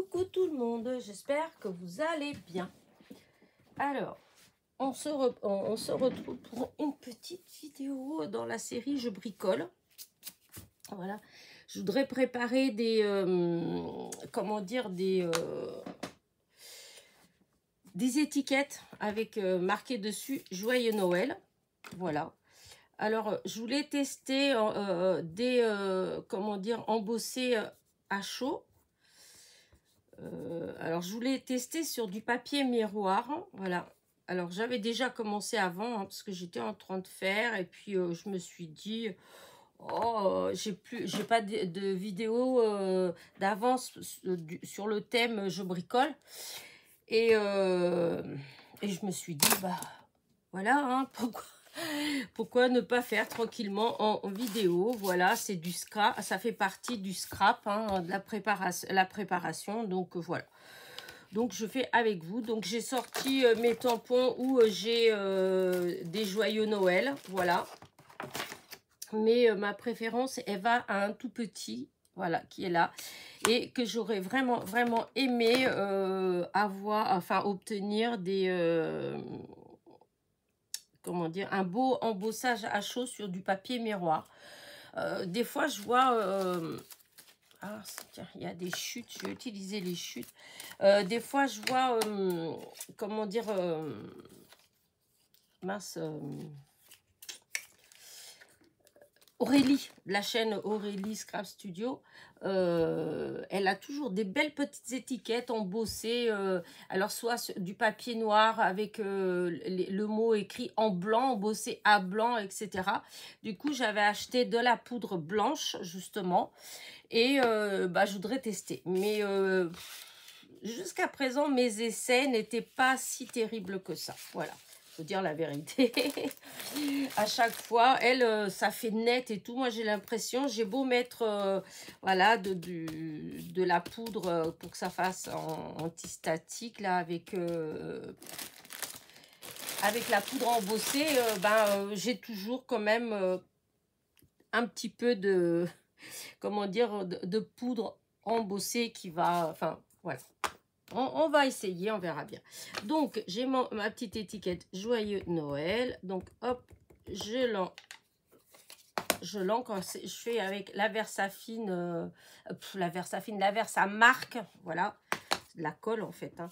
Coucou tout le monde, j'espère que vous allez bien. Alors, on se retrouve pour une petite vidéo dans la série Je bricole. Voilà, je voudrais préparer des, comment dire, des étiquettes avec marqué dessus Joyeux Noël. Voilà. Alors, je voulais tester des, comment dire, embossés à chaud. Alors, je voulais tester sur du papier miroir. Voilà. Alors, j'avais déjà commencé avant, hein, parce que j'étais en train de faire. Et puis, je me suis dit, oh, j'ai pas de vidéo d'avance sur le thème Je bricole. Et je me suis dit, bah, voilà, hein, pourquoi ne pas faire tranquillement en vidéo. Voilà, c'est du scrap, ça fait partie du scrap, hein, de la préparation. Donc voilà, donc je fais avec vous. Donc j'ai sorti mes tampons où j'ai des joyeux Noël, voilà, mais ma préférence, elle va à un tout petit, voilà, qui est là, et que j'aurais vraiment aimé obtenir des comment dire, un beau embossage à chaud sur du papier miroir. Des fois, je vois... ah, tiens, il y a des chutes. Je vais utiliser les chutes. Des fois, je vois... comment dire... mince... Aurélie, la chaîne Aurélie Scrap Studio, elle a toujours des belles petites étiquettes embossées, alors soit du papier noir avec le mot écrit en blanc, embossé à blanc, etc. Du coup, j'avais acheté de la poudre blanche, justement, et je voudrais tester. Mais jusqu'à présent, mes essais n'étaient pas si terribles que ça, voilà. Dire la vérité. À chaque fois, elle, ça fait net et tout. Moi, j'ai l'impression, j'ai beau mettre voilà, de la poudre pour que ça fasse anti-statique, là, avec la poudre embossée, j'ai toujours quand même un petit peu de, comment dire, de poudre embossée qui va, enfin, voilà. On va essayer, on verra bien. Donc, j'ai ma petite étiquette Joyeux Noël. Donc, hop, je l'encre. Je fais avec la Versafine, la Versamark, voilà, de la colle en fait. Hein.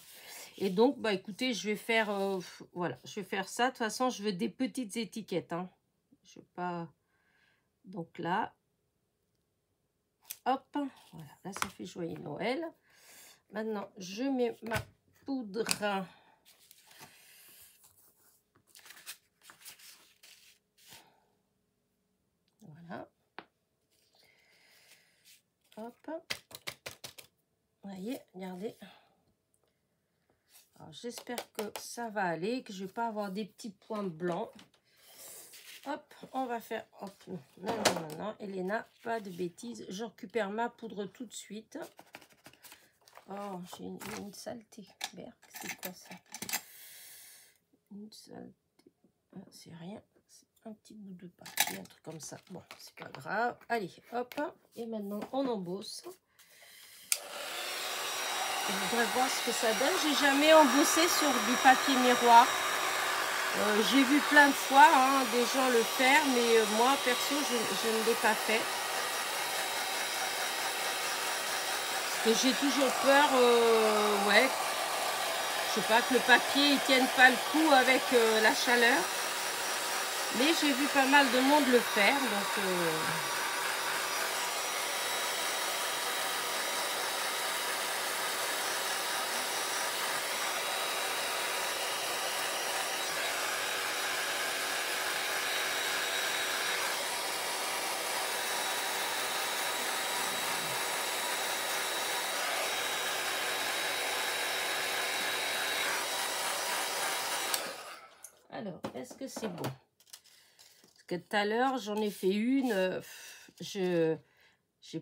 Et donc, bah écoutez, je vais faire, voilà, je vais faire ça. De toute façon, je veux des petites étiquettes. Hein. Je veux pas. Donc là, hop, voilà, là ça fait Joyeux Noël. Maintenant, je mets ma poudre. Voilà. Hop. Vous voyez, regardez. Alors, j'espère que ça va aller, que je ne vais pas avoir des petits points blancs. Hop, on va faire... Hop, non, Elena, pas de bêtises. Je récupère ma poudre tout de suite. Oh, j'ai une saleté. Berk, c'est quoi ça? Une saleté. Ah, c'est rien. C'est un petit bout de papier, un truc comme ça. Bon, c'est pas grave. Allez, hop. Et maintenant, on embosse. Je voudrais voir ce que ça donne. J'ai jamais embossé sur du papier miroir. J'ai vu plein de fois hein, des gens le faire, mais moi, perso, je ne l'ai pas fait. Parce que j'ai toujours peur, ouais, je sais pas, que le papier ne tienne pas le coup avec la chaleur. Mais j'ai vu pas mal de monde le faire, donc... Alors, est-ce que c'est bon? Parce que tout à l'heure, j'en ai fait une. J'ai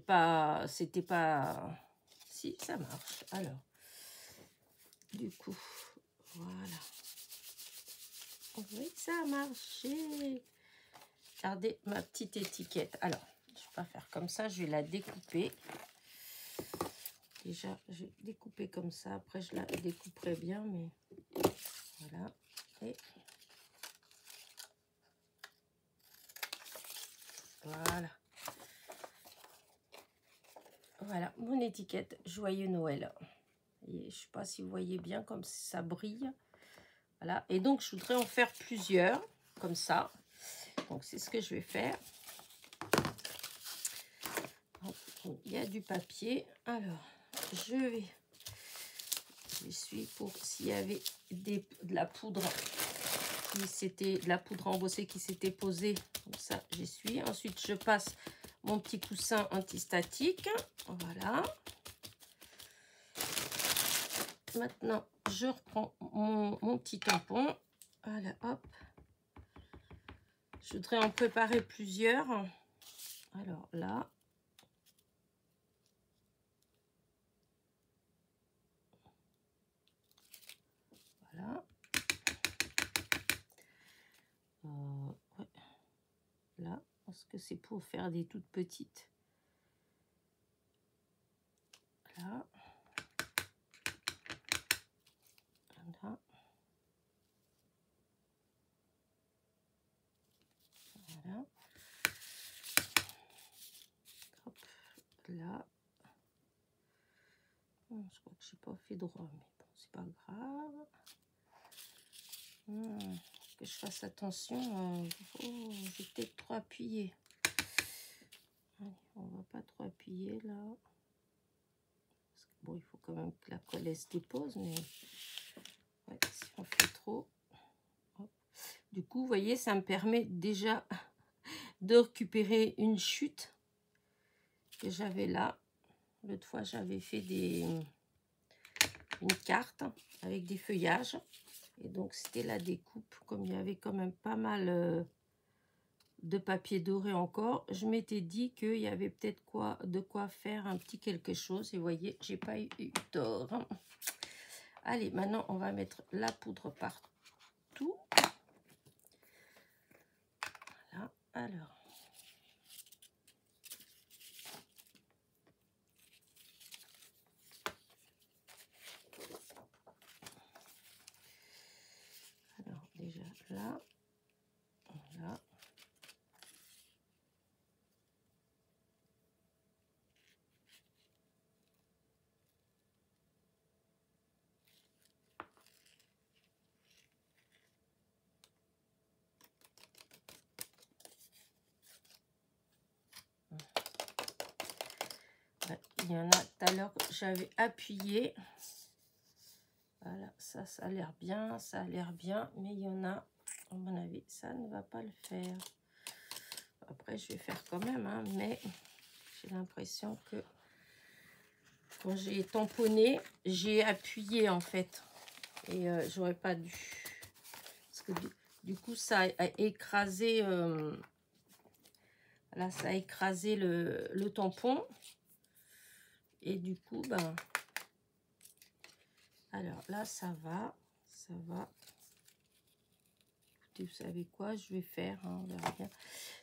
pas... C'était pas... Si, ça marche. Alors, du coup, voilà. Oui, ça a marché. Regardez ma petite étiquette. Alors, je vais pas faire comme ça. Je vais la découper. déjà, j'ai découpé comme ça. Après, je la découperai bien, mais voilà. Et voilà. Voilà, mon étiquette. Joyeux Noël. Et je ne sais pas si vous voyez bien comme ça brille. Voilà. Et donc, je voudrais en faire plusieurs, comme ça. Donc, c'est ce que je vais faire. Il y a du papier. Alors, je suis pour s'il y avait de la poudre de la poudre embossée qui s'était posée. Comme ça, j'y suis. Ensuite, je passe mon petit coussin antistatique. Voilà. Maintenant, je reprends mon petit tampon. Voilà, hop. Je voudrais en préparer plusieurs. Alors là. Voilà. Ouais. Là, parce que c'est pour faire des toutes petites. Là. Là. Voilà. Hop. Là. Je crois que je n'ai pas fait droit, mais bon, c'est pas grave. Que je fasse attention. Oh, j'ai peut-être trop appuyé. Allez, on va pas trop appuyer là. Parce que, bon, il faut quand même que la colle se dépose, mais ouais, si on fait trop. Hop. Du coup, vous voyez, ça me permet déjà de récupérer une chute que j'avais là. L'autre fois, j'avais fait une carte avec des feuillages. Et donc, c'était la découpe. Comme il y avait quand même pas mal de papier doré encore, je m'étais dit qu'il y avait peut-être de quoi faire un petit quelque chose. Et vous voyez, j'ai pas eu tort. Allez, maintenant, on va mettre la poudre partout. Voilà, alors. Alors, déjà là. Voilà. Il y en a tout à l'heure, j'avais appuyé. Voilà, ça a l'air bien, ça a l'air bien. Mais il y en a, à mon avis, ça ne va pas le faire. Après, je vais faire quand même, hein, mais j'ai l'impression que quand j'ai tamponné, j'ai appuyé en fait. Et j'aurais pas dû. Parce que du coup, ça a écrasé... là, ça a écrasé le tampon. Et du coup, ben... Alors là, ça va. Ça va. Écoutez, vous savez quoi je vais faire, hein, on verra bien.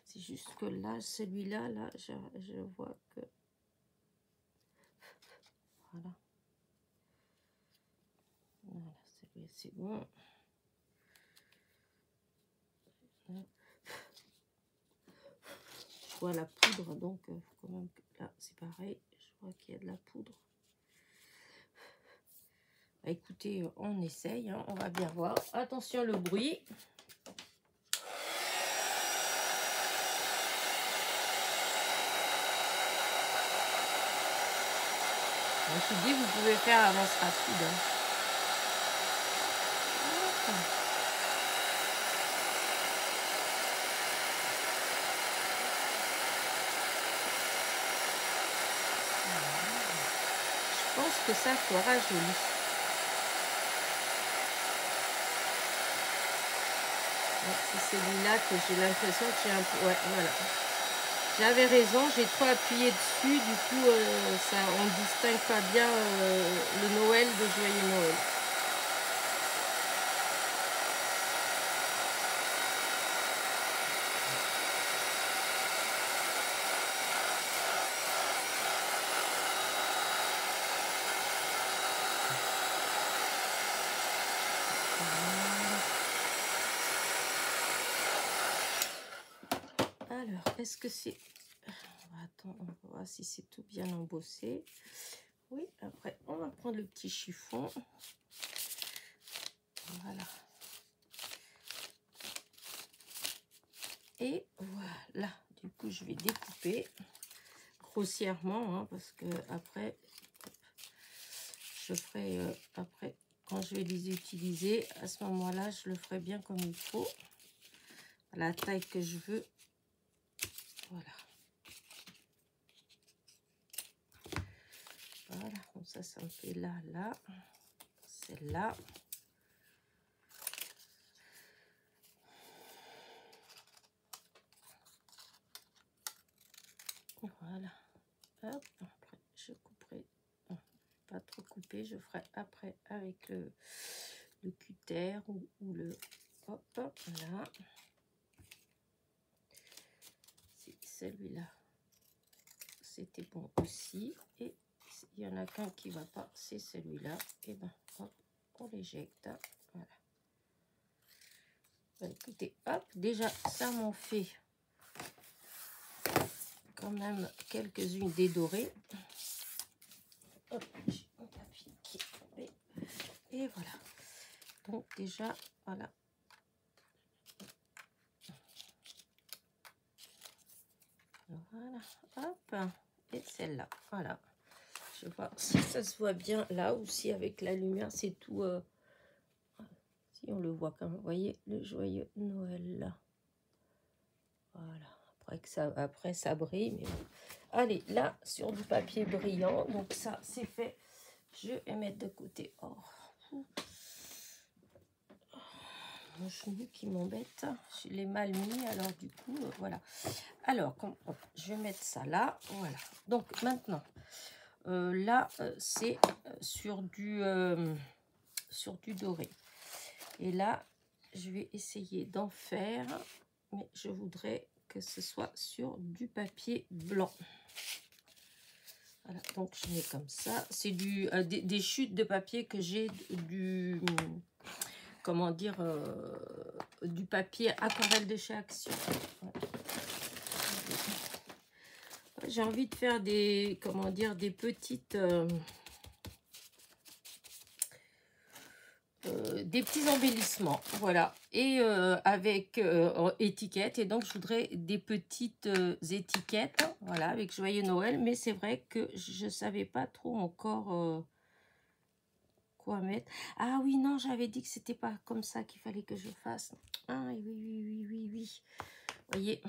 C'est juste que là, celui-là, là, je vois que... Voilà. Voilà, c'est bon. Je vois la poudre, donc quand même, là, c'est pareil. Je vois qu'il y a de la poudre. Bah, écoutez, on essaye, hein, on va bien voir. Attention le bruit. Je me suis dit, vous pouvez faire avance rapide. Hein. Je pense que ça fera joli. Ouais, c'est celui-là que j'ai l'impression que j'ai un peu... Ouais, voilà. J'avais raison, j'ai trop appuyé dessus, du coup, ça, on ne distingue pas bien le Noël de Joyeux Noël. Alors, est-ce que c'est... Attends, on va voir si c'est tout bien embossé. Oui, après, on va prendre le petit chiffon. Voilà. Et voilà. Du coup, je vais découper grossièrement, hein, parce que après, je ferai... après, quand je vais les utiliser, à ce moment-là, je le ferai bien comme il faut. À la taille que je veux. Voilà. Voilà, comme ça me fait là, celle-là. Voilà. Hop, après, je couperai. Non, pas trop couper, je ferai après avec le cutter ou le... Hop, voilà. Si celui-là, c'était bon aussi. Et il y en a qu'un qui va pas, c'est celui-là. Et ben, hop, on l'éjecte. Voilà. Bah, écoutez, hop, déjà, ça m'en fait quand même quelques-unes dédorées. Hop, j'ai mon papier qui est tombé. Et voilà. Donc déjà, voilà. Voilà, hop. Et celle-là, voilà. Je vois si ça se voit bien là ou si avec la lumière c'est tout... si on le voit quand même. Vous voyez le joyeux Noël là. Voilà. Après ça brille. Mais bon. Allez, là, sur du papier brillant. Donc ça, c'est fait. Je vais mettre de côté. Oh, mon genou qui m'embête. Je l'ai mal mis. Alors du coup, voilà. Alors, je vais mettre ça là. Voilà. Donc maintenant, là, c'est sur du doré. Et là, je vais essayer d'en faire. Mais je voudrais que ce soit sur du papier blanc. Voilà, donc je mets comme ça. C'est des chutes de papier que j'ai du... Comment dire, du papier aquarelle de chez Action. Voilà. J'ai envie de faire des, comment dire, des petites, des petits embellissements, voilà, et avec étiquettes. Et donc je voudrais des petites étiquettes, voilà, avec Joyeux Noël. Mais c'est vrai que je savais pas trop encore quoi mettre. Ah oui, non, j'avais dit que c'était pas comme ça qu'il fallait que je fasse. Ah oui. Vous voyez,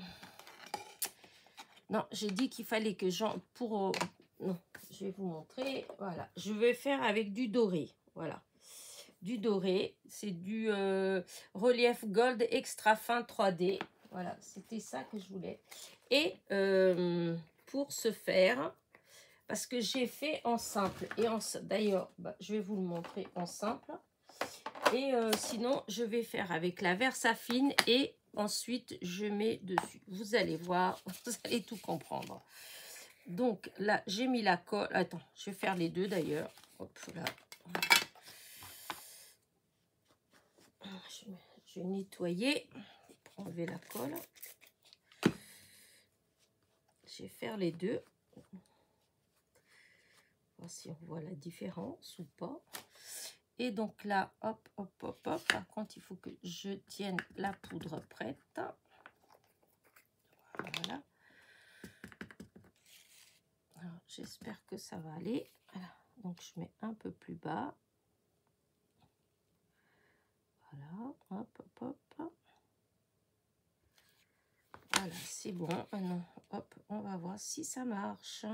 non, j'ai dit qu'il fallait que pour non, je vais vous montrer. Voilà, je vais faire avec du doré. Voilà, du doré, c'est du relief gold extra fin 3D. Voilà, c'était ça que je voulais. Et pour ce faire, parce que j'ai fait en simple et d'ailleurs, je vais vous le montrer en simple. Et sinon, je vais faire avec la Versafine et ensuite, je mets dessus. Vous allez voir, vous allez tout comprendre. Donc là, j'ai mis la colle. Attends, je vais faire les deux d'ailleurs. Hop là. Je vais nettoyer pour enlever la colle. Je vais faire les deux. Voir si on voit la différence ou pas. Et donc là, hop. Par contre, il faut que je tienne la poudre prête. Voilà. Alors, j'espère que ça va aller. Voilà. Donc, je mets un peu plus bas. Voilà, hop. Voilà, c'est bon. Maintenant, hop, on va voir si ça marche.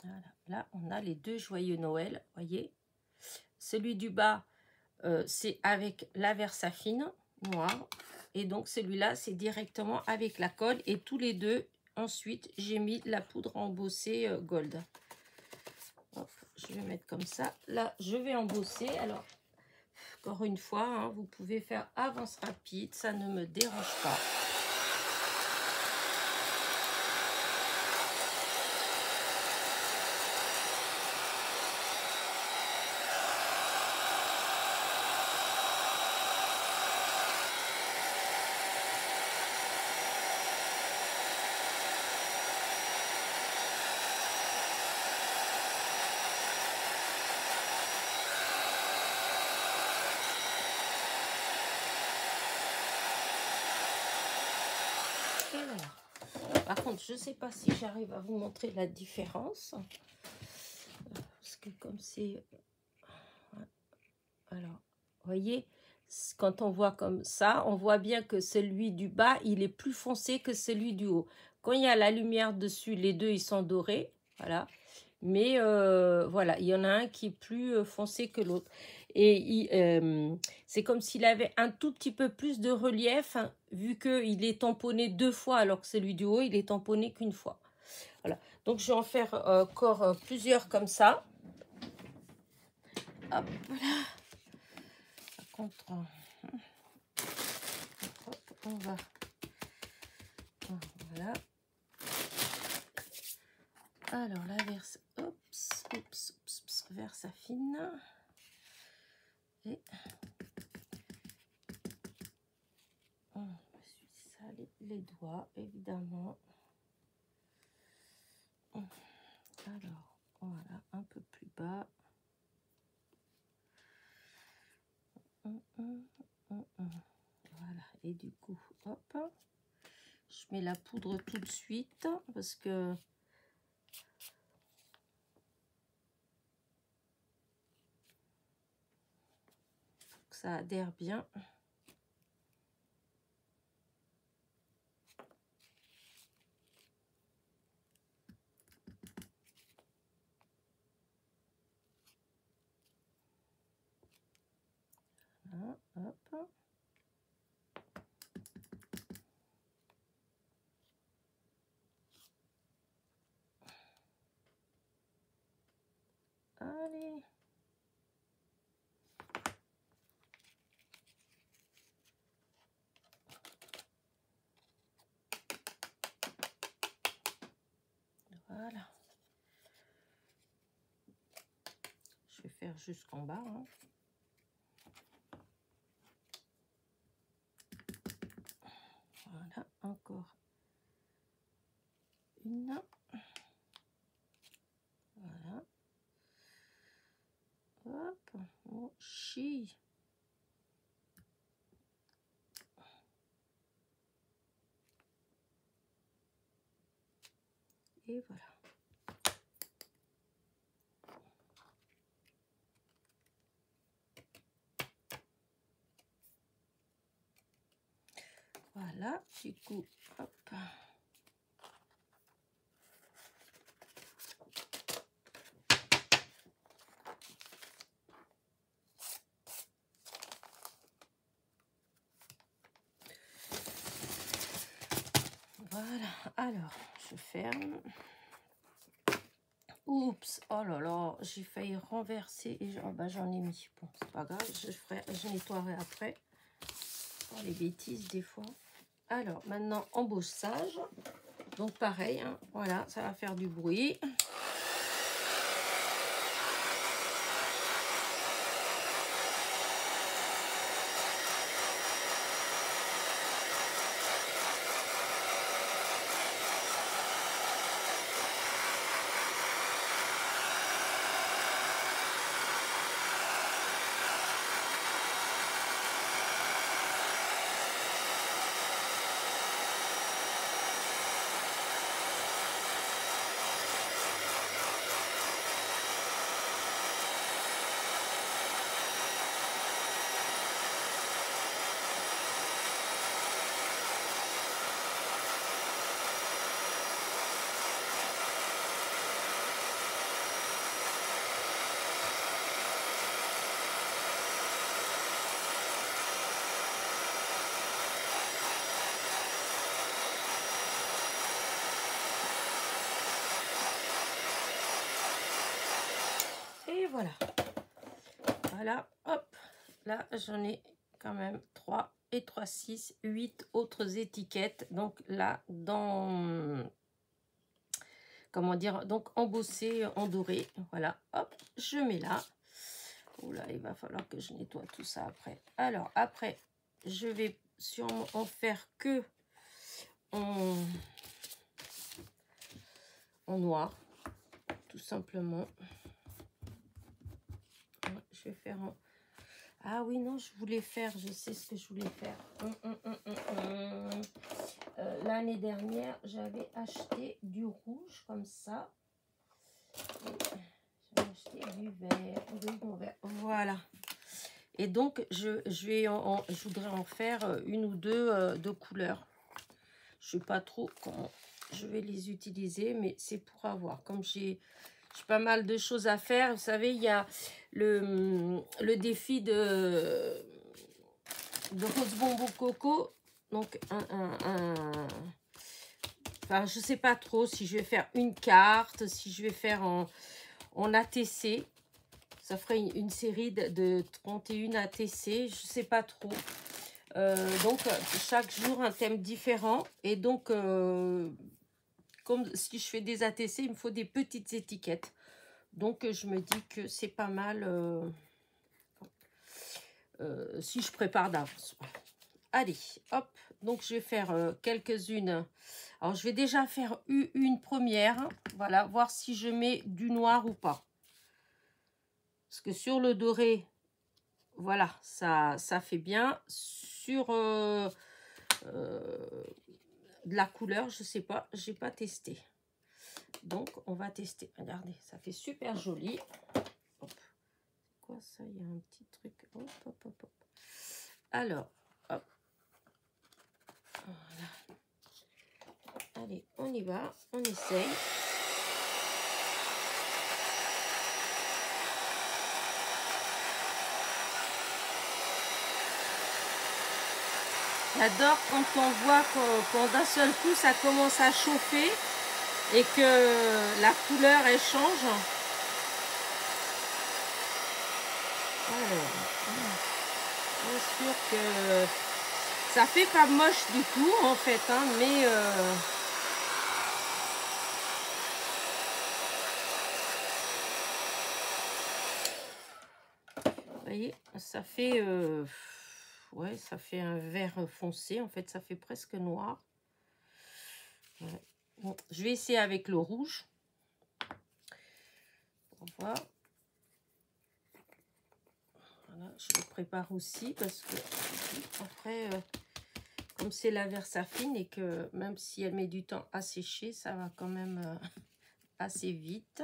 Voilà, là, on a les deux Joyeux Noël, voyez. Celui du bas, c'est avec la Versafine noire. Et donc, celui-là, c'est directement avec la colle. Et tous les deux, ensuite, j'ai mis la poudre embossée gold. Hop, je vais mettre comme ça. Là, je vais embosser. Alors, encore une fois, hein, vous pouvez faire avance rapide. Ça ne me dérange pas. Et voilà. Par contre, je ne sais pas si j'arrive à vous montrer la différence. Parce que comme c'est... Alors, vous voyez, quand on voit comme ça, on voit bien que celui du bas, il est plus foncé que celui du haut. Quand il y a la lumière dessus, les deux, ils sont dorés. Voilà. Mais voilà, il y en a un qui est plus foncé que l'autre. Et c'est comme s'il avait un tout petit peu plus de relief, hein, vu qu'il est tamponné 2 fois, alors que celui du haut, il est tamponné qu'une fois. Voilà. Donc, je vais en faire encore plusieurs comme ça. Hop, voilà. Par contre, hop, on va... Voilà. Alors, la verse... verse fine. Et... on suit ça, les doigts, évidemment. Alors, voilà, un peu plus bas. Voilà, et du coup, hop, je mets la poudre tout de suite parce que ça adhère bien. Voilà, hop. Allez. Voilà. Je vais faire jusqu'en bas. Hein. Voilà, encore une. Voilà. Hop, oh, chi. Et voilà. Voilà, du coup, hop. Voilà, alors, je ferme. Oups, oh là là, j'ai failli renverser et j'en ai mis. Bon, c'est pas grave, je nettoierai après. Oh, les bêtises des fois. Alors, maintenant, embossage. Donc, pareil, hein, voilà, ça va faire du bruit. Et voilà. Voilà, hop. Là, j'en ai quand même 3 et 3, 6, 8 autres étiquettes. Donc là, dans... Comment dire? Donc embossé en doré. Voilà, hop, je mets là. Oula, il va falloir que je nettoie tout ça après. Alors, après, je vais sûrement en faire que en noir, tout simplement. Je vais faire en... Ah oui, non, je voulais faire, je sais ce que je voulais faire. l'année dernière, j'avais acheté du rouge comme ça. J'avais acheté du vert, voilà. Et donc, je voudrais en faire une ou deux de couleurs. Je ne sais pas trop comment je vais les utiliser, mais c'est pour avoir. Comme j'ai pas mal de choses à faire. Vous savez, il y a le défi de Rose Bonbon Coco. Donc, enfin, je ne sais pas trop si je vais faire une carte, si je vais faire en ATC. Ça ferait une série de 31 ATC, je ne sais pas trop. Donc, chaque jour, un thème différent. Et donc, comme si je fais des ATC, il me faut des petites étiquettes. Donc, je me dis que c'est pas mal si je prépare d'avance. Allez, hop. Donc, je vais faire quelques-unes. Alors, je vais déjà faire une première. Voilà, voir si je mets du noir ou pas. Parce que sur le doré, voilà, ça fait bien. Sur de la couleur, je sais pas, j'ai pas testé. Donc, on va tester. Regardez, ça fait super joli. Hop. Quoi ça? Il y a un petit truc. Hop, hop, hop, hop. Alors, hop. Voilà. Allez, on y va. On essaye. J'adore quand on voit quand d'un seul coup ça commence à chauffer et que la couleur elle change. Alors, bien sûr que ça fait pas moche du tout en fait, hein, mais vous voyez, ça fait ouais, ça fait un vert foncé en fait, ça fait presque noir. Ouais. Bon, je vais essayer avec le rouge. On va voir. Voilà, je le prépare aussi parce que après, comme c'est la Versafine et que même si elle met du temps à sécher, ça va quand même assez vite.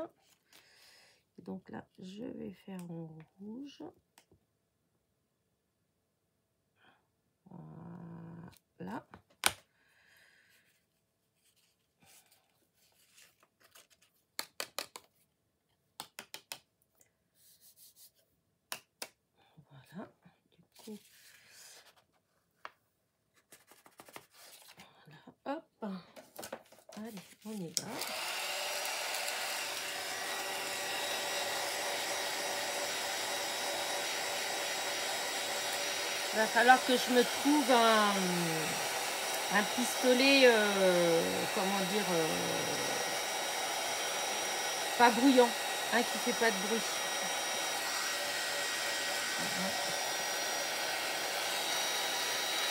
Et donc là, je vais faire en rouge. Voilà. Voilà. Du coup, voilà. Hop. Allez, on y va. Il va falloir que je me trouve un pistolet, comment dire, pas bruyant, hein, qui fait pas de bruit.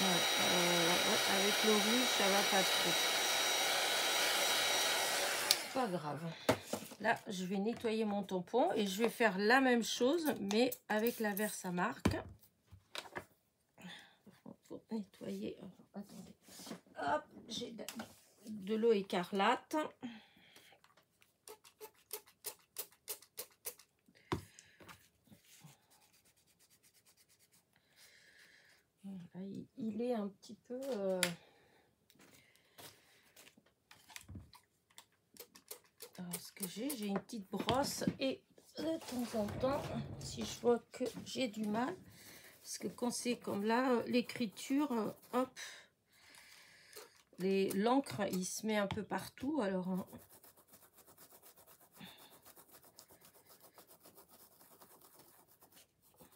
Ouais, avec le rouge, ça va pas trop. Pas grave. Là, je vais nettoyer mon tampon et je vais faire la même chose, mais avec la Versamark. Pour nettoyer. Attendez. Hop, j'ai de l'eau écarlate. Il est un petit peu... Alors, ce que j'ai une petite brosse et de temps en temps, si je vois que j'ai du mal, parce que quand c'est comme là, l'écriture, hop, l'encre, il se met un peu partout, alors...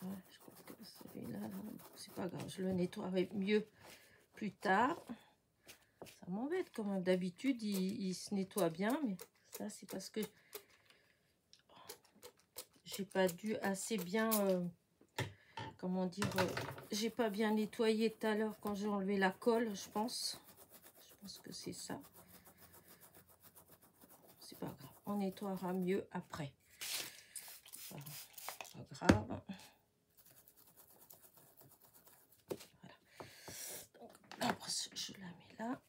Ouais, je crois que celui-là, c'est pas grave, je le nettoierai mieux plus tard. Ça m'embête quand même, d'habitude, il se nettoie bien, mais ça, c'est parce que j'ai pas dû assez bien... comment dire, j'ai pas bien nettoyé tout à l'heure quand j'ai enlevé la colle, je pense que c'est ça. C'est pas grave, on nettoiera mieux après. Voilà, pas grave. Voilà. Donc, la brosse, je la mets là.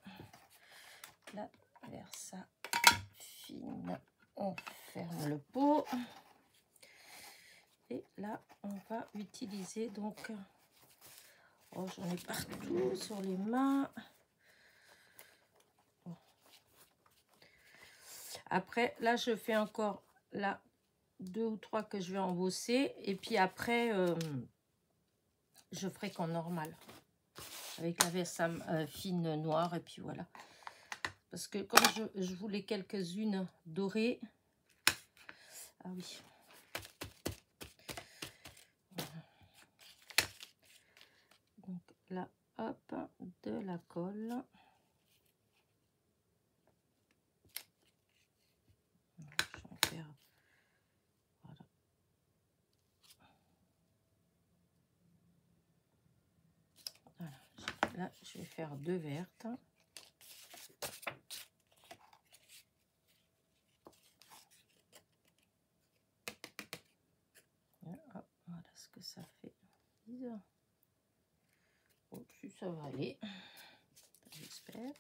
là, vers ça fine, on ferme le pot. Et là, on va utiliser donc... Oh, j'en ai partout sur les mains. Bon. Après, là, je fais encore là 2 ou 3 que je vais embosser. Et puis après, je ferai qu'en normal. Avec la versam fine noire. Et puis voilà. Parce que comme je voulais quelques-unes dorées. Ah oui. Donc là, hop, de la colle. Je vais faire, voilà. Voilà. Là, je vais faire 2 vertes. Hop, voilà ce que ça fait. Bon, si ça va aller, j'espère.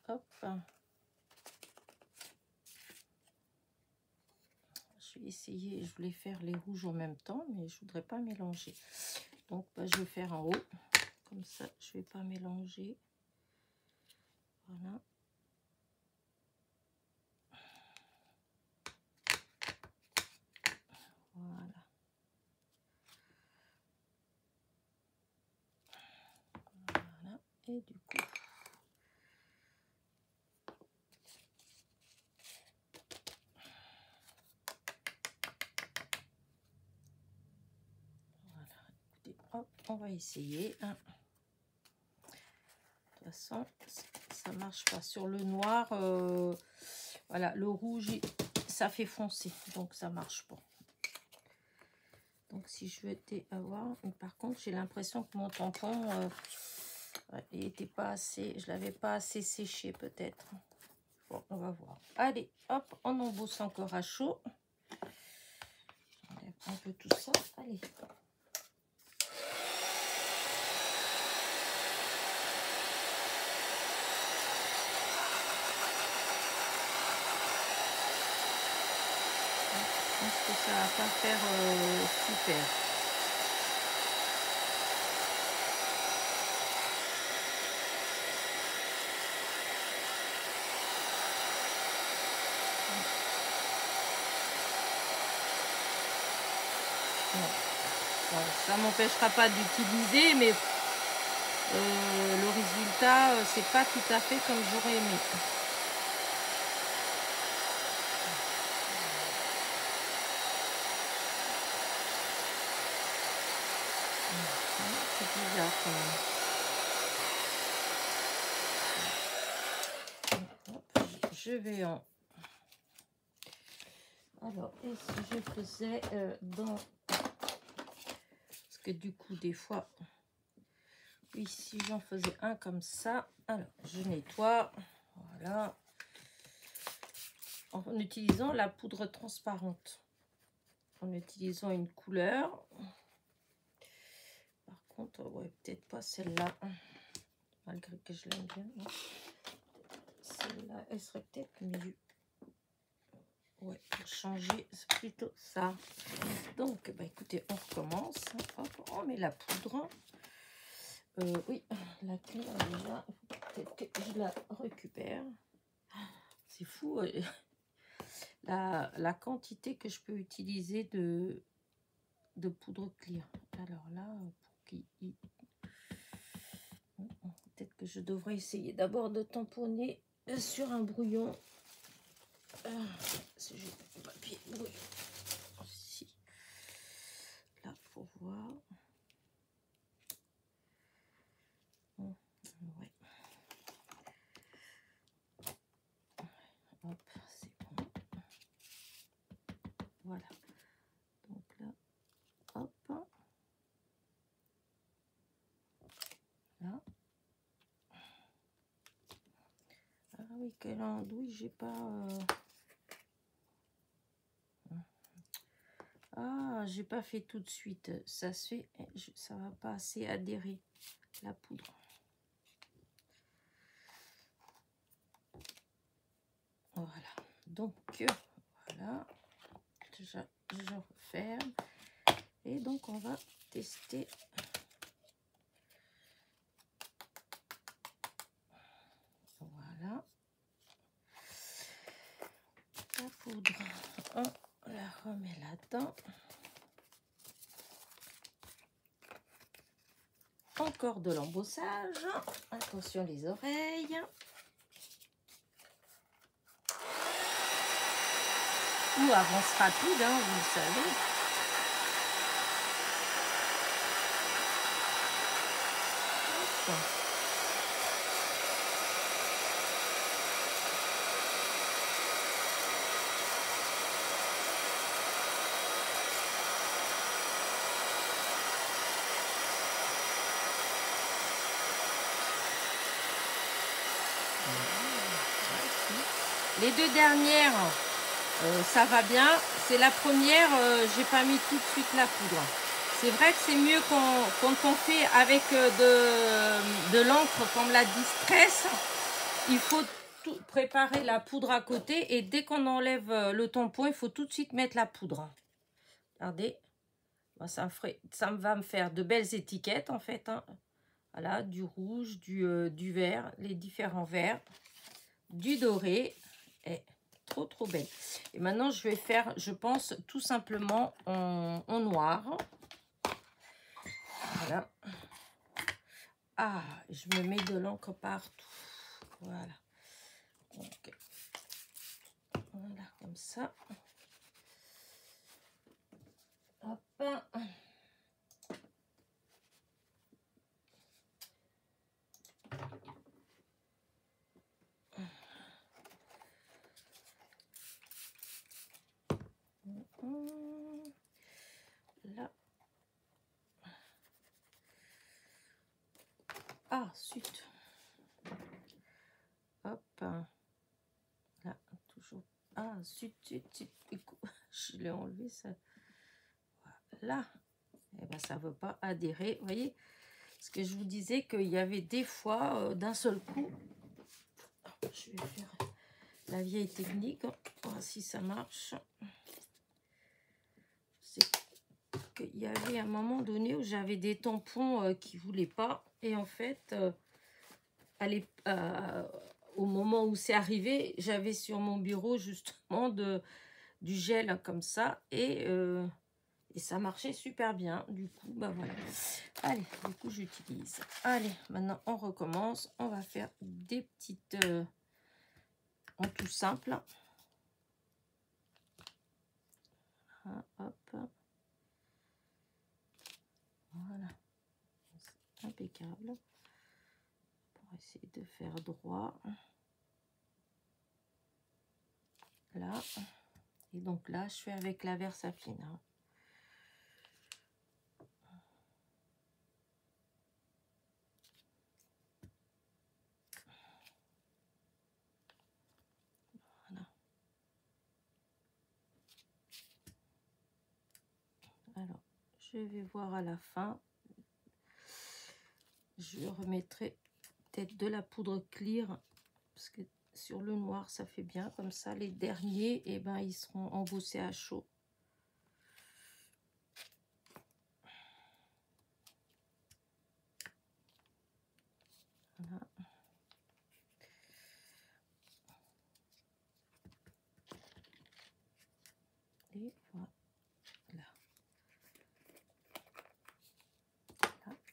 Hop. Je vais essayer, je voulais faire les rouges en même temps, mais je voudrais pas mélanger. Donc, bah, je vais faire en haut. Comme ça, je vais pas mélanger. Voilà. Voilà. Voilà. Et du coup... Hop, on va essayer. De toute façon, ça marche pas sur le noir. Voilà, le rouge, ça fait foncer, donc ça marche pas. Donc si je veux avoir, mais par contre, j'ai l'impression que mon tampon, il était pas assez, je l'avais pas assez séché peut-être. Bon, on va voir. Allez, hop, on embosse encore à chaud. J'enlève un peu tout ça. Allez. Je pense que ça va pas faire super. Bon, ça m'empêchera pas d'utiliser, mais le résultat, c'est pas tout à fait comme j'aurais aimé. C'est bizarre quand même. Hop, je vais en... Alors, et si je faisais dans... Parce que du coup, des fois... Oui, si j'en faisais un comme ça... Alors, je nettoie. Voilà. En utilisant la poudre transparente. En utilisant une couleur... Par contre, ouais, peut-être pas celle-là, malgré que je l'aime bien. Celle-là, elle serait peut-être mieux. Ouais, pour changer, c'est plutôt ça. Donc, bah, écoutez, on recommence. Hop, on met la poudre. Oui, la clé, déjà, peut-être que je la récupère. C'est fou, la quantité que je peux utiliser de poudre clear. Alors là, pour qui... Peut-être que je devrais essayer d'abord de tamponner sur un brouillon. Si j'ai du papier brouillon. Ici. Là, pour voir. Ouais. Hop, c'est bon. Voilà. Donc là, hop. Là. Ah oui, quelle andouille, j'ai pas... Ah, j'ai pas fait tout de suite. Ça se fait, ça va pas assez adhérer, la poudre. Voilà. Donc, voilà. Déjà, je referme. Et donc, on va tester. Voilà. La poudre, on la remet là-dedans. Encore de l'embossage. Attention les oreilles. Ou avance rapide, hein, vous le savez. Hop. Les deux dernières, ça va bien. C'est la première, j'ai pas mis tout de suite la poudre. C'est vrai que c'est mieux quand on fait avec de l'encre comme la Distress. Il faut tout préparer la poudre à côté et dès qu'on enlève le tampon, il faut tout de suite mettre la poudre. Regardez, ça va me faire de belles étiquettes en fait. Hein. Voilà, du rouge, du vert, les différents verts, du doré. Et trop belle. Et maintenant, je vais faire, je pense, tout simplement en noir. Voilà. Ah, je me mets de l'encre partout. Voilà. Donc, voilà, comme ça. Hop. Là. Ah, zut. Hop. Là, toujours. Ah, zut. Je l'ai enlevé, ça. Voilà. Et ben, ça ne veut pas adhérer. Vous voyez, parce que je vous disais qu'il y avait des fois, d'un seul coup. Je vais faire la vieille technique. Voir si ça marche. C'est qu'il y avait un moment donné où j'avais des tampons qui ne voulaient pas. Et en fait, au moment où c'est arrivé, j'avais sur mon bureau justement du gel comme ça. Et ça marchait super bien. Du coup, bah voilà. Allez, du coup, j'utilise. Allez, maintenant, on recommence. On va faire des petites... en tout simple. Ah, hop. Voilà. C'est impeccable. Pour essayer de faire droit. Là. Et donc là, je fais avec la Versafine. Hein. Voilà. Alors, je vais voir à la fin. Je remettrai peut-être de la poudre clear. Parce que sur le noir, ça fait bien. Comme ça, les derniers, eh ben, ils seront embossés à chaud. Voilà. Et voilà.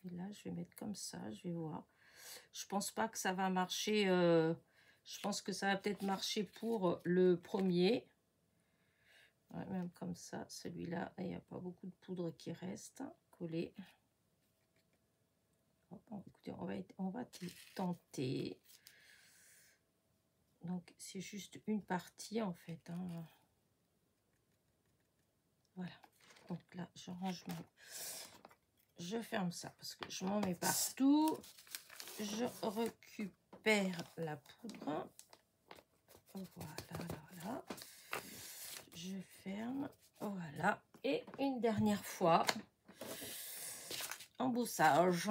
Et là, je vais mettre comme ça, je vais voir. Je pense pas que ça va marcher. Je pense que ça va peut-être marcher pour le premier. Ouais, même comme ça, celui-là, il n'y a pas beaucoup de poudre qui reste collée. Écoutez, on va tenter. Donc, c'est juste une partie, en fait. Hein. Voilà. Donc là, je range mon... Je ferme ça parce que je m'en mets partout. Je récupère la poudre. Voilà. Je ferme. Voilà. Et une dernière fois, embossage.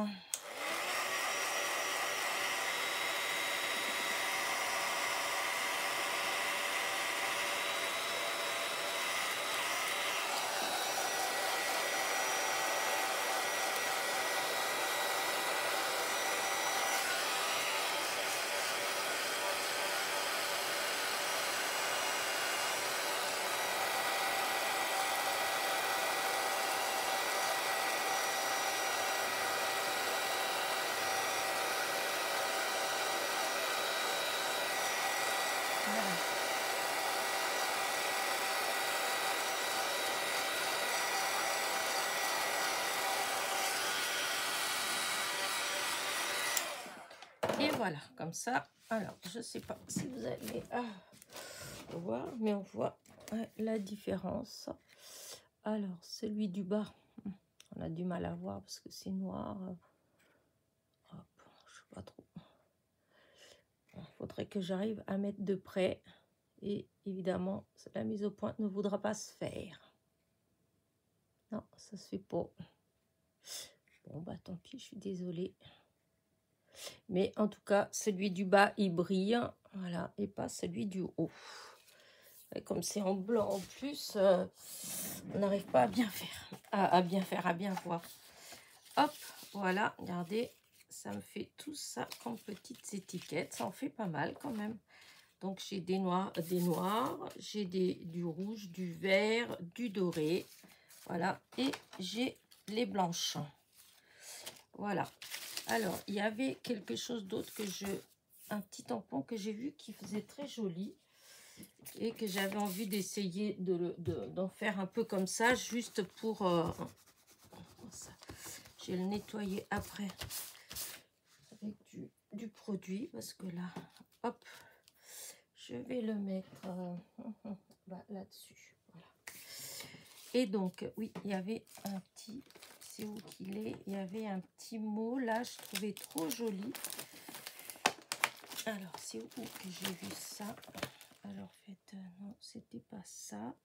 Voilà. Et voilà, comme ça. Alors, je sais pas si vous allez voir, mais on voit la différence. Alors, celui du bas, on a du mal à voir parce que c'est noir. Hop, je sais pas trop. Il faudrait que j'arrive à mettre de près. Et évidemment, la mise au point ne voudra pas se faire. Non, ça se fait pas. Bon, bah tant pis, je suis désolée. Mais en tout cas, celui du bas, il brille. Voilà, et pas celui du haut. Et comme c'est en blanc en plus, on n'arrive pas à bien faire. À bien voir. Hop, voilà, regardez. Ça me fait tout ça comme petites étiquettes. Ça en fait pas mal quand même. Donc, j'ai des noirs, j'ai du rouge, du vert, du doré. Voilà, et j'ai les blanches. Voilà. Alors, il y avait quelque chose d'autre un petit tampon que j'ai vu qui faisait très joli et que j'avais envie d'essayer d'en faire un peu comme ça, juste pour... je vais le nettoyer après avec du produit parce que là, hop, je vais le mettre là-dessus. Voilà. Et donc, oui, il y avait un petit... C'est où qu'il est? Il y avait un petit mot là, je trouvais trop joli. Alors, c'est où que j'ai vu ça? Alors, faites, non, c'était pas ça.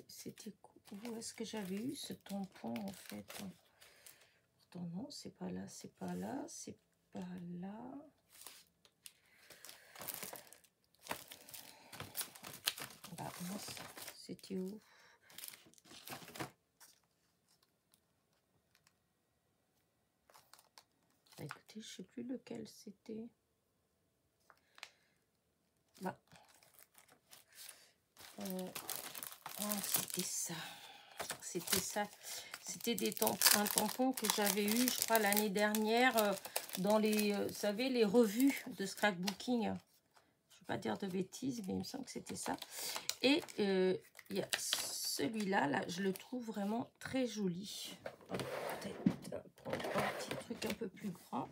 C'était où est-ce que j'avais eu ce tampon en fait? Pourtant, non, c'est pas là, c'est pas là, c'est pas là. Bah, non, c'était où? Bah, écoutez, je sais plus lequel c'était. Bah. C'était ça. C'était ça. C'était un tampon que j'avais eu, je crois, l'année dernière dans les, vous savez, les revues de scrapbooking. Je ne vais pas dire de bêtises, mais il me semble que c'était ça. Et il y a celui-là, là, je le trouve vraiment très joli. Peut-être prendre un petit truc un peu plus grand.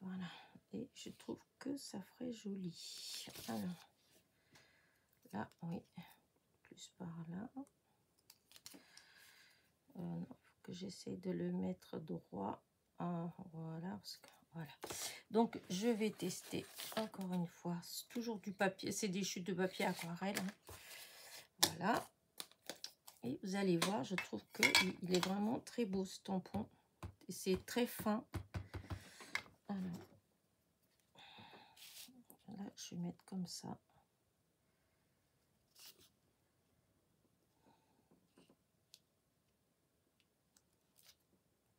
Voilà. Et je trouve que ça ferait joli. Alors, là, oui. Plus par là. Non, faut que j'essaie de le mettre droit. Voilà, parce que voilà. Donc je vais tester encore une fois. C'est toujours du papier, c'est des chutes de papier aquarelle. Hein. Voilà. Et vous allez voir, je trouve que il est vraiment très beau ce tampon. Et c'est très fin. Alors, là, je vais mettre comme ça.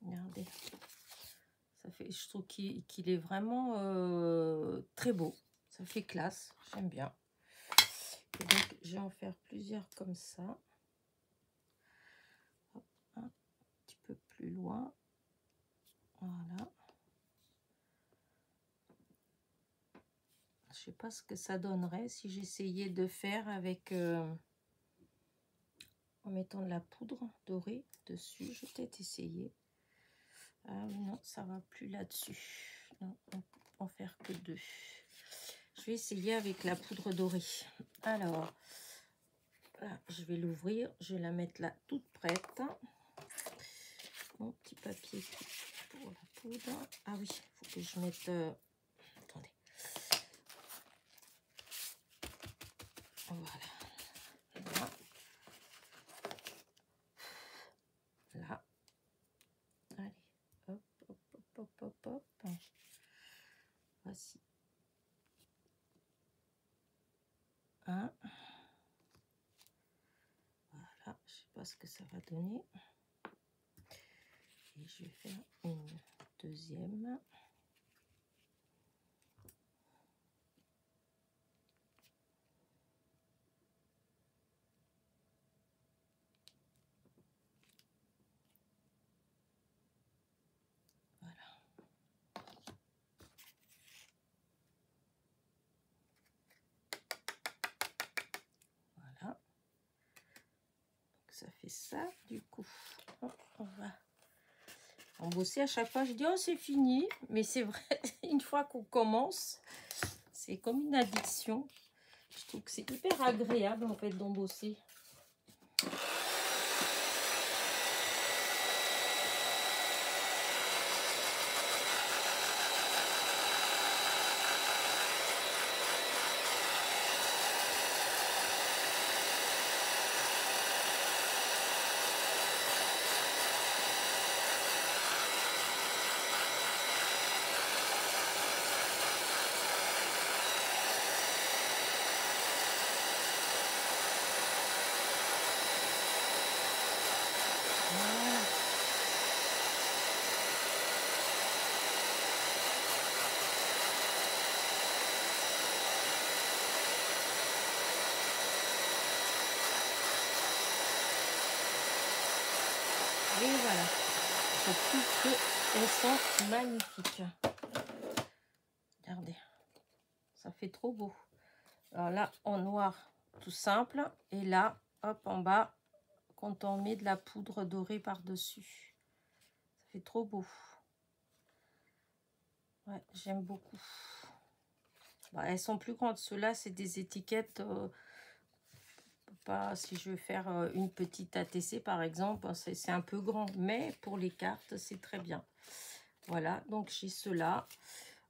Regardez. Ça fait, je trouve qu'il est vraiment très beau. Ça fait classe. J'aime bien. Et donc, je vais en faire plusieurs comme ça. Hop, un petit peu plus loin. Voilà. Je sais pas ce que ça donnerait si j'essayais de faire avec... en mettant de la poudre dorée dessus. Je vais peut-être essayer. Ah oui, non, ça va plus là-dessus. Non, on peut en faire que deux. Je vais essayer avec la poudre dorée. Alors, là, je vais l'ouvrir. Je vais la mettre là toute prête. Mon petit papier pour la poudre. Ah oui, il faut que je mette... attendez. Voilà. Là. Là. Allez, hop, hop, hop, hop, hop, hop. Voici. Un. Voilà, je sais pas ce que ça va donner. Et je vais faire une deuxième. Voilà. ça fait ça, du coup. On va embosser à chaque fois. Je dis, oh, c'est fini. Mais c'est vrai, une fois qu'on commence, c'est comme une addiction. Je trouve que c'est hyper agréable, en fait, d'embosser. Et voilà, je trouve qu'elles sont magnifiques. Regardez, ça fait trop beau. Alors là, en noir, tout simple. Et là, hop, en bas, quand on met de la poudre dorée par-dessus. Ça fait trop beau. Ouais, j'aime beaucoup. Bon, elles sont plus grandes. Ceux-là, c'est des étiquettes... pas si je veux faire une petite ATC par exemple, c'est un peu grand, mais pour les cartes c'est très bien. Voilà, donc j'ai cela.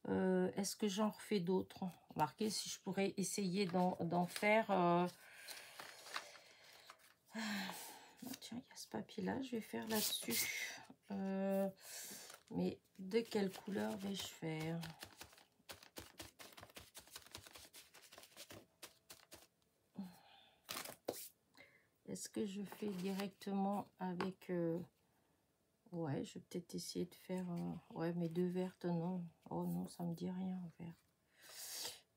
Est-ce que j'en refais d'autres? Remarquez si je pourrais essayer d'en faire. Tiens, il y a ce papier là, je vais faire là-dessus. Mais de quelle couleur vais-je faire? Est-ce que je fais directement avec... ouais, je vais peut-être essayer de faire... ouais, mais deux vertes, non. Oh non, ça me dit rien, vert.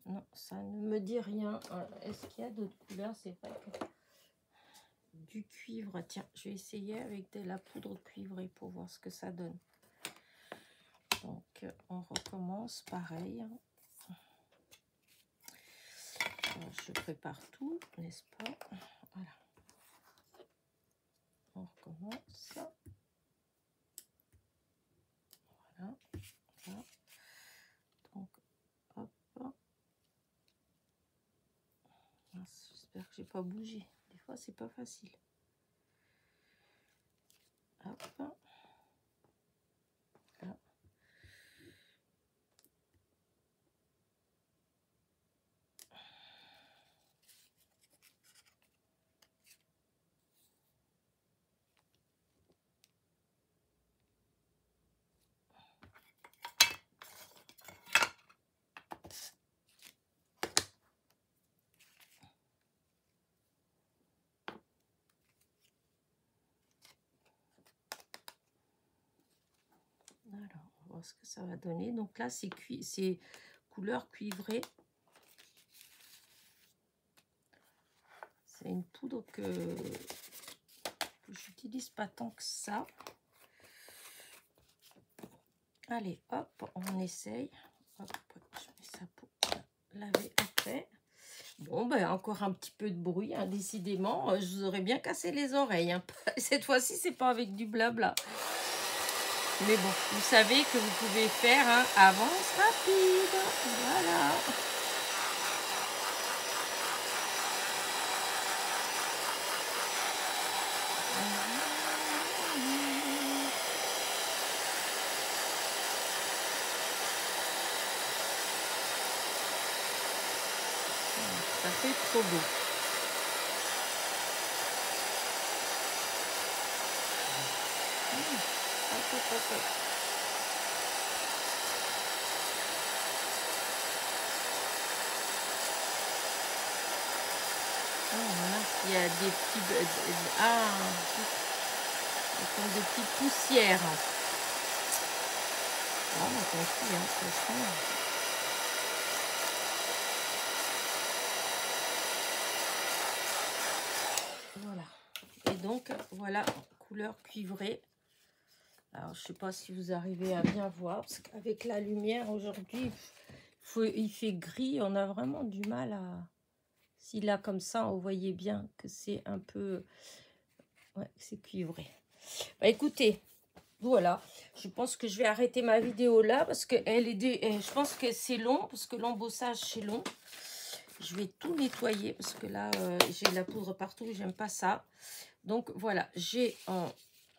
Non, ça ne me dit rien. Est-ce qu'il y a d'autres couleurs? C'est vrai que... Du cuivre. Tiens, je vais essayer avec de la poudre cuivrée pour voir ce que ça donne. Donc, on recommence pareil. Alors, je prépare tout, n'est-ce pas? Voilà. On recommence. Voilà. Voilà. Donc, hop. J'espère que j'ai pas bougé. Des fois, c'est pas facile. Hop. Là. Alors, on va voir ce que ça va donner. Donc là, c'est couleur cuivrée. C'est une poudre que j'utilise pas tant que ça. Allez, hop, on essaye. Hop, je mets ça pour laver après. Bon, ben encore un petit peu de bruit, hein, décidément. Je vous aurais bien cassé les oreilles. Hein. Cette fois-ci, c'est pas avec du blabla. Mais bon, vous savez que vous pouvez faire un avance rapide. Voilà. Ça fait trop beau. Voilà. Il y a des petits... comme des petites poussières. Ah, tant pis, hein, de toute façon. Voilà. Et donc, voilà, couleur cuivrée. Alors, je sais pas si vous arrivez à bien voir, parce qu'avec la lumière aujourd'hui, il fait gris. On a vraiment du mal à... Si là, comme ça, vous voyez bien que c'est un peu Ouais, c'est cuivré. Bah, écoutez, voilà. Je pense que je vais arrêter ma vidéo là parce que je pense que c'est long, parce que l'embossage, c'est long. Je vais tout nettoyer parce que là, j'ai de la poudre partout. J'aime pas ça. Donc, voilà. J'ai en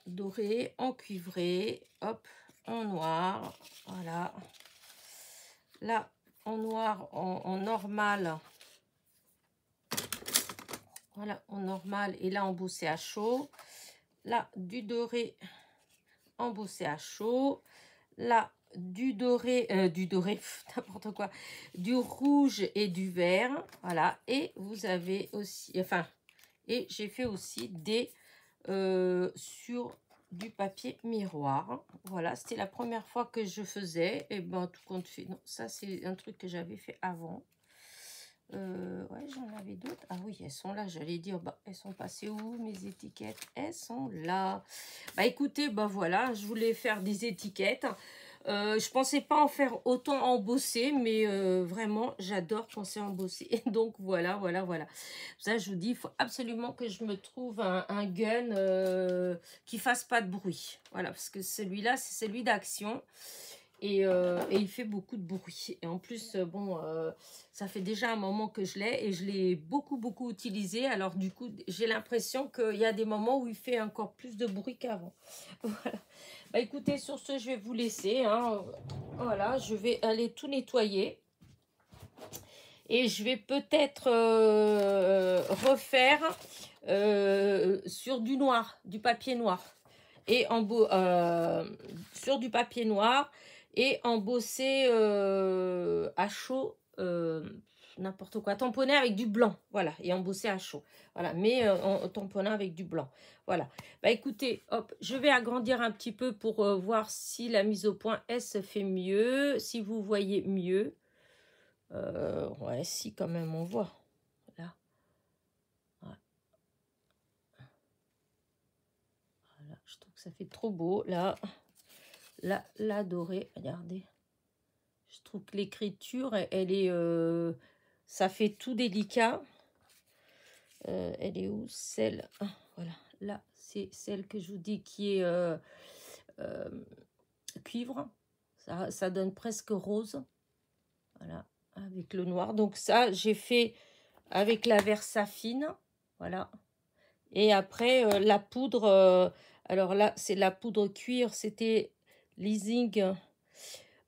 doré, en cuivré, hop, en noir. Voilà. Là, en noir, en normal. Voilà, en normal. Et là, embossé à chaud. Là, du doré embossé à chaud. Là, du doré, n'importe quoi, du rouge et du vert. Voilà. Et vous avez aussi, enfin, et j'ai fait aussi des sur du papier miroir. Voilà, c'était la première fois que je faisais. Et ben, tout compte fait, non, ça c'est un truc que j'avais fait avant. Ouais, j'en avais d'autres. Ah oui, elles sont là. J'allais dire, bah, elles sont passées où mes étiquettes? Elles sont là. Bah écoutez, bah voilà, je voulais faire des étiquettes. Je pensais pas en faire autant embossé, mais vraiment, j'adore quand c'est embossé. Donc voilà, voilà, voilà. Ça, je vous dis, il faut absolument que je me trouve un gun qui fasse pas de bruit. Voilà, parce que celui-là, c'est celui d'Action. Et il fait beaucoup de bruit. Et en plus, bon, ça fait déjà un moment que je l'ai et je l'ai beaucoup, beaucoup utilisé. Alors du coup, j'ai l'impression qu'il y a des moments où il fait encore plus de bruit qu'avant. Voilà. Bah écoutez, sur ce, je vais vous laisser. Hein. Voilà, je vais aller tout nettoyer. Et je vais peut-être refaire sur du noir, du papier noir. Et sur du papier noir et embosser à chaud, n'importe quoi, tamponner avec du blanc, voilà, et embosser à chaud, voilà, mais en tamponnant avec du blanc, voilà. Bah écoutez, hop, je vais agrandir un petit peu pour voir si la mise au point, elle se fait mieux, si vous voyez mieux. Ouais, si quand même on voit, là, ouais. Voilà, je trouve que ça fait trop beau, là. La dorée, regardez. Je trouve que l'écriture, elle est... ça fait tout délicat. Elle est où? Celle... Ah, voilà, là, c'est celle que je vous dis qui est cuivre. Ça donne presque rose. Voilà, avec le noir. Donc ça, j'ai fait avec la Versafine. Voilà. Et après, la poudre... alors là, c'est la poudre cuir. C'était Leasing...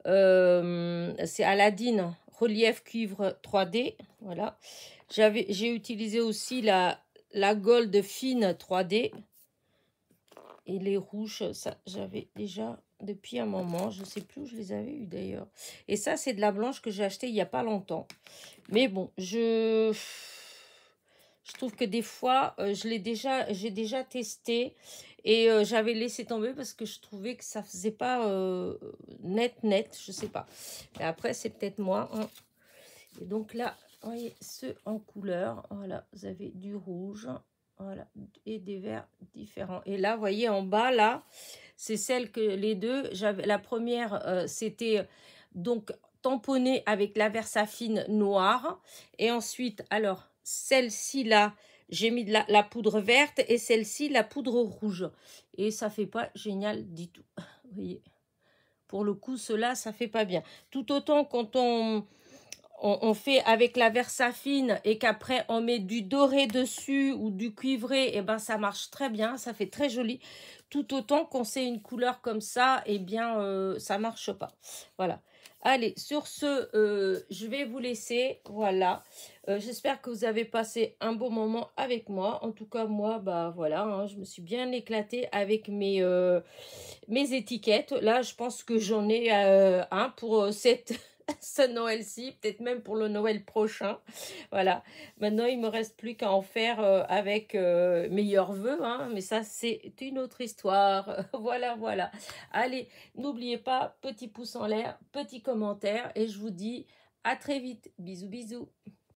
c'est Aladdin relief cuivre 3D, voilà. J'ai utilisé aussi la gold fine 3D et les rouges, ça j'avais déjà depuis un moment, je sais plus où je les avais eu d'ailleurs. Et ça c'est de la blanche que j'ai acheté il y a pas longtemps, mais bon, je trouve que des fois j'ai déjà testé et j'avais laissé tomber parce que je trouvais que ça faisait pas net, je sais pas. Et après, c'est peut-être moi. Hein. Et donc là, vous voyez, ceux en couleur, voilà, vous avez du rouge, voilà, et des verts différents. Et là, vous voyez, en bas, là, c'est celle que les deux, la première, c'était donc tamponnée avec la Versafine noire. Et ensuite, alors, celle-ci, là, j'ai mis de la poudre verte et celle-ci, la poudre rouge. Et ça fait pas génial du tout. Vous voyez, pour le coup, cela, ça fait pas bien. Tout autant quand on fait avec la Versafine et qu'après on met du doré dessus ou du cuivré, et ben ça marche très bien, ça fait très joli. Tout autant qu'on sait une couleur comme ça, et bien ça marche pas. Voilà. Allez, sur ce, je vais vous laisser. Voilà. J'espère que vous avez passé un bon moment avec moi. En tout cas, moi, bah voilà, hein, je me suis bien éclatée avec mes étiquettes. Là, je pense que j'en ai un pour ce Noël-ci, peut-être même pour le Noël prochain. Voilà. Maintenant, il me reste plus qu'à en faire avec meilleurs vœux, hein, mais ça, c'est une autre histoire. Voilà, voilà. Allez, n'oubliez pas, petit pouce en l'air, petit commentaire, et je vous dis à très vite. Bisous, bisous.